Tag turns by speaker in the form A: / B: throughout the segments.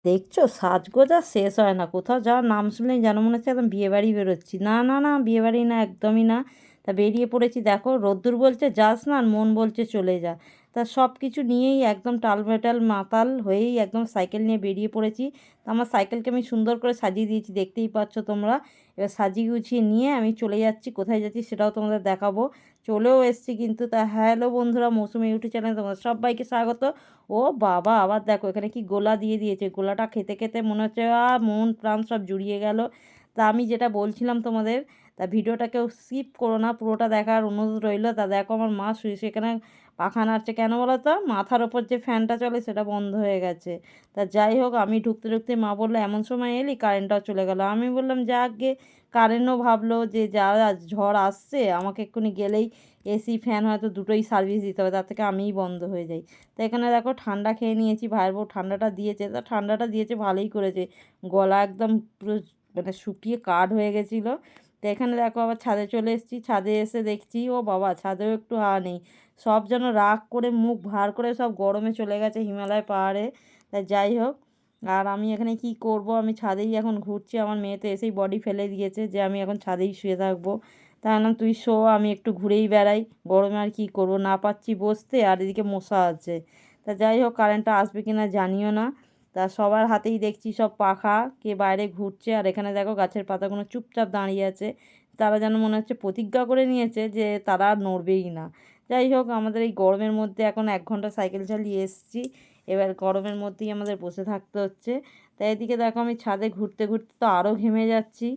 A: দেখছো সাজগোজ আর শেষ হয় না, কোথাও যাওয়ার নাম শুনলেই যেন মনে হচ্ছে একদম বিয়েবাড়ি বেরোচ্ছি। না না না, বিয়েবাড়ি না, একদমই না। তা বেরিয়ে পড়েছি, দেখো রোদ্দুর বলছে যাস না, আর মন বলছে চলে যা। তা সব কিছু নিয়েই একদম টালমেটাল মাতাল হয়েই একদম সাইকেল নিয়ে বেরিয়ে পড়েছি। তা আমার সাইকেলকে আমি সুন্দর করে সাজিয়ে দিয়েছি, দেখতেই পাচ্ছ তোমরা। এবার সাজিয়ে গুছিয়ে নিয়ে আমি চলে যাচ্ছি, কোথায় যাচ্ছি সেটাও তোমাদের দেখাবো। চলেও এসছি কিন্তু। তা হ্যালো বন্ধুরা, মৌসুমি ইউটিউব চ্যানেলে তোমাদের সবাইকে স্বাগত। ও বাবা, আবার দেখো এখানে কি গোলা দিয়ে দিয়েছে। গোলাটা খেতে খেতে মনে হচ্ছে মন প্রাণ সব জুড়িয়ে গেল। তা আমি যেটা বলছিলাম তোমাদের, তা ভিডিওটা কেউ স্কিপ করো না, পুরোটা দেখার অনুরোধ রইলো। তা দেখো আমার মা শুয়ে সেখানে পাখা নাড়ছে, কেন বলো তো, মাথার ওপর যে ফ্যানটা চলে সেটা বন্ধ হয়ে গেছে। তা যাই হোক, আমি ঢুকতে ঢুকতে মা বললো এমন সময় এলি, কারেন্টটাও চলে গেল। আমি বললাম যাক গে, কারেন্টও ভাবলো যে যা ঝড় আসছে, আমাকে এক্ষুনি গেলেই এসি ফ্যান হয়তো দুটোই সার্ভিস দিতে হবে, তার থেকে আমিই বন্ধ হয়ে যাই। তো এখানে দেখো ঠান্ডা খেয়ে নিয়েছি, ভাইয়ের বউ ঠান্ডাটা দিয়েছে। তা ঠান্ডাটা দিয়েছে ভালোই করেছে, গলা একদম পুরো মানে শুকিয়ে কাঠ হয়ে গেছিলো। তো এখানে দেখো আবার ছাদে চলে এসেছি, ছাদে এসে দেখছি ও বাবা, ছাদেও একটু হাওয়া নেই। সব যেন রাগ করে মুখ ভার করে সব গরমে চলে গেছে হিমালয় পাহাড়ে। তা যাই হোক, আর আমি এখানে কি করব, আমি ছাদেই এখন ঘুরছি। আমার মেয়ে তো এসেই বডি ফেলে দিয়েছে যে আমি এখন ছাদেই শুয়ে থাকবো। তা না, তুই শো, আমি একটু ঘুরেই বেড়াই, গরমে আর কী করবো, না পাচ্ছি বসতে, আর এদিকে মশা আছে। তা যাই হোক, কারেন্টটা আসবে কি না জানিও না। তা সবার হাতেই দেখছি সব পাখা, কে বাইরে ঘুরছে, আর এখানে দেখো গাছের পাতাগুলো চুপচাপ দাঁড়িয়ে আছে। তারা যেন মনে হচ্ছে প্রতিজ্ঞা করে নিয়েছে যে তারা আর নড়বেই না। যাই হোক, আমাদের এই গরমের মধ্যে এখন 1 ঘন্টা সাইকেল চালিয়ে এসেছি, এবার গরমের মধ্যেই আমাদের বসে থাকতে হচ্ছে। তাই এদিকে দেখো আমি ছাদে ঘুরতে ঘুরতে তো আরও ঘেমে যাচ্ছি।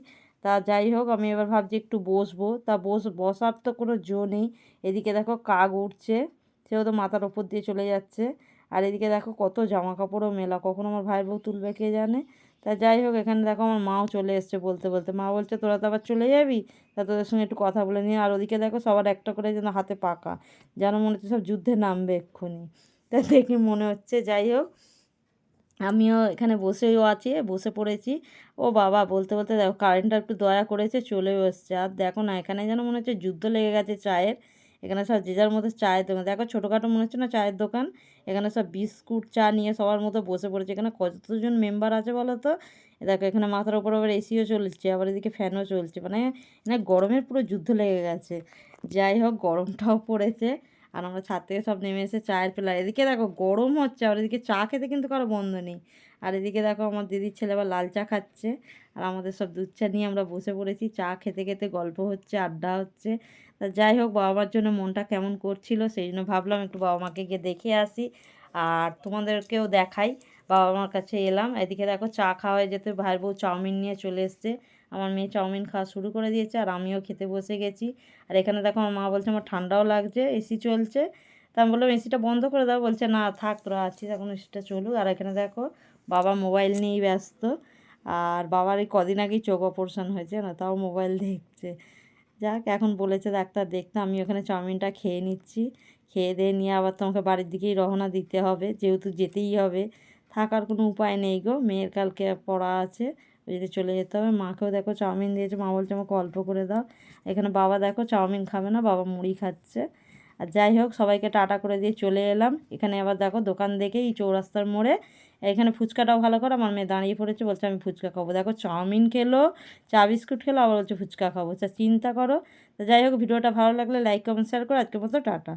A: তা যাই হোক, আমি এবার ভাবছি একটু বসবো। তা বসার তো কোনো জো নেই। এদিকে দেখো কাক উঠছে, সেও তো মাথার ওপর দিয়ে চলে যাচ্ছে। আর এদিকে দেখো কত জামা কাপড়ও মেলা, কখন আমার ভাইয়ের বউ তুলবে কে জানে। তা যাই হোক, এখানে দেখো আমার মাও চলে এসছে বলতে বলতে। মা বলছে তোরা তো আবার চলে যাবি, তা তোদের সঙ্গে একটু কথা বলে নিয়ে। আর ওদিকে দেখো সবার একটা করে যেন হাতে পাকা, যেন মনে হচ্ছে সব যুদ্ধে নামবে এক্ষুনি। তা দেখি মনে হচ্ছে। যাই হোক, আমিও এখানে বসেও আছি, বসে পড়েছি। ও বাবা, বলতে বলতে দেখো কারেন্টটা একটু দয়া করেছে, চলেও এসছে। আর দেখো না, এখানে যেন মনে হচ্ছে যুদ্ধ লেগে গেছে চায়ের। এখানে সব যে যার মতো চায়ের দোকান, দেখো ছোটোখাটো মনে হচ্ছে না চায়ের দোকান। এখানে সব বিস্কুট চা নিয়ে সবার মতো বসে পড়েছে। এখানে কতজন মেম্বার আছে বলো তো। দেখো এখানে মাথার ওপর আবার এসিও চলছে, আবার এদিকে ফ্যানও চলছে, মানে এখানে গরমের পুরো যুদ্ধ লেগে গেছে। যাই হোক, গরমটাও পড়েছে। আর আমরা ছাদ থেকে সব নেমে এসে চায়ের পেলা, এদিকে দেখো গরম হচ্ছে, আর এদিকে চা খেতে কিন্তু কারো বন্ধ নেই। আর এদিকে দেখো আমার দিদির ছেলে আবার লাল চা খাচ্ছে, আর আমাদের সব দুধ চা নিয়ে আমরা বসে পড়েছি, চা খেতে খেতে গল্প হচ্ছে, আড্ডা হচ্ছে। তা যাই হোক, বাবা মার জন্য মনটা কেমন করছিল, সেই জন্য ভাবলাম একটু বাবা মাকে গিয়ে দেখে আসি, আর তোমাদেরকেও দেখাই। বাবা মার কাছে এলাম। এদিকে দেখো চা খাওয়া হয়ে যেতে ভাইয়ের বউ চাউমিন নিয়ে চলে এসছে। আমার মেয়ে চাউমিন খাওয়া শুরু করে দিয়েছে, আর আমিও খেতে বসে গেছি। আর এখানে দেখো আমার মা বলছে আমার ঠান্ডাও লাগছে, এসি চলছে। তা আমি বললাম এসিটা বন্ধ করে দাও, বলছে না থাক তোরা আছিস এখন, এসিটা চলুক। আর এখানে দেখো বাবা মোবাইল নিয়েই ব্যস্ত। আর বাবার এই কদিন আগেই চোখ অপারেশন হয়েছে না, তাও মোবাইল দেখছে। যাক, এখন বলেছে ডাক্তার দেখতে, আমি ওখানে চাউমিনটা খেয়ে নিচ্ছি। খেয়ে দিয়ে নিয়ে আবার তোমাকে বাড়ির দিকেই রওনা দিতে হবে, যেহেতু যেতেই হবে। থাকার কোনো উপায় নেই গো, মেয়ের কালকে পড়া আছে, ওই জন্য চলে যেতে হবে। মাকেও দেখো চাউমিন দিয়েছে, মা বলছে আমাকে অল্প করে দাও। এখানে বাবা দেখো চাউমিন খাবে না, বাবা মুড়ি খাচ্ছে। আর যাই হোক, সবাইকে টাটা করে দিয়ে চলে এলাম। এখানে আবার দেখো দোকান দেখেই চৌরাস্তার মোড়ে এখানে ফুচকাটাও ভালো করে, আমার মেয়ে দাঁড়িয়ে পড়েছে, বলছে আমি ফুচকা খাবো। দেখো চাউমিন খেলো, চা বিস্কুট খেলো, আবার বলছে ফুচকা খাবো, তা চিন্তা করো। তো যাই হোক, ভিডিওটা ভালো লাগলে লাইক কমেন্ট শেয়ার করো। আজকের মতো টাটা।